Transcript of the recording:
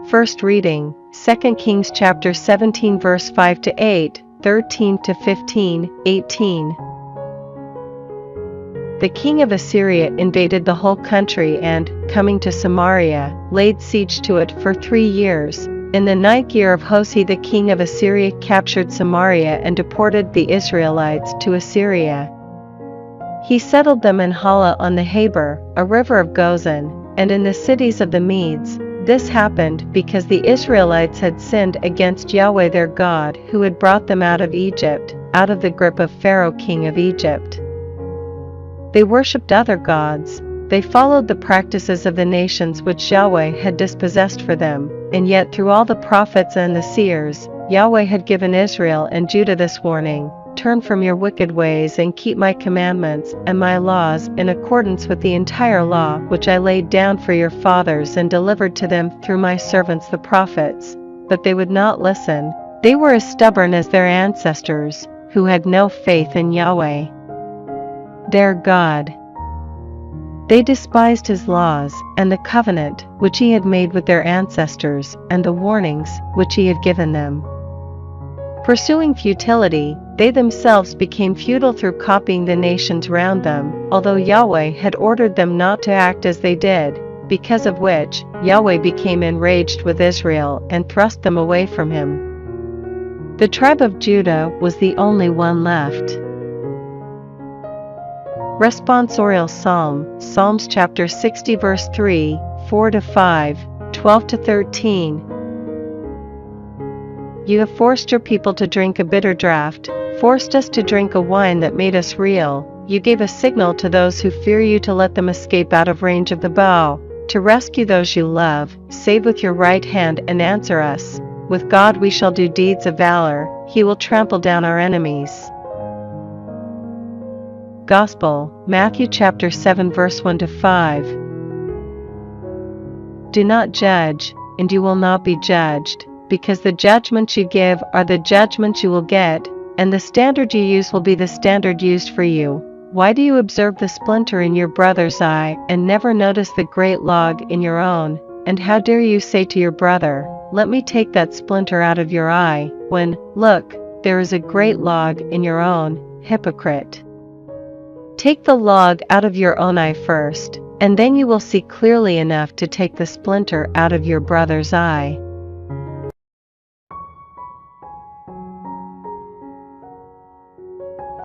First reading, 2 Kings chapter 17 verse 5 to 8, 13 to 15, 18. The king of Assyria invaded the whole country and, coming to Samaria, laid siege to it for 3 years. In the 9th year of Hoshea the king of Assyria captured Samaria and deported the Israelites to Assyria. He settled them in Hala on the Habor, a river of Gozan, and in the cities of the Medes. This happened because the Israelites had sinned against Yahweh their God, who had brought them out of Egypt, out of the grip of Pharaoh king of Egypt. They worshipped other gods. They followed the practices of the nations which Yahweh had dispossessed for them, and yet through all the prophets and the seers, Yahweh had given Israel and Judah this warning: turn from your wicked ways and keep my commandments and my laws in accordance with the entire law which I laid down for your fathers and delivered to them through my servants the prophets. But they would not listen. They were as stubborn as their ancestors, who had no faith in Yahweh, their God. They despised his laws, and the covenant which he had made with their ancestors, and the warnings which he had given them. Pursuing futility, they themselves became futile through copying the nations round them, although Yahweh had ordered them not to act as they did, because of which Yahweh became enraged with Israel and thrust them away from him. The tribe of Judah was the only one left. Responsorial Psalm, Psalms chapter 60 verse 3, 4 to 5, 12 to 13. You have forced your people to drink a bitter draught, forced us to drink a wine that made us reel. You gave a signal to those who fear you to let them escape out of range of the bow, to rescue those you love. Save with your right hand and answer us. With God we shall do deeds of valor, he will trample down our enemies. Gospel, Matthew chapter 7 verse 1 to 5. Do not judge, and you will not be judged, because the judgments you give are the judgments you will get, and the standard you use will be the standard used for you. Why do you observe the splinter in your brother's eye, and never notice the great log in your own? And how dare you say to your brother, let me take that splinter out of your eye, when, look, there is a great log in your own, hypocrite. Take the log out of your own eye first, and then you will see clearly enough to take the splinter out of your brother's eye.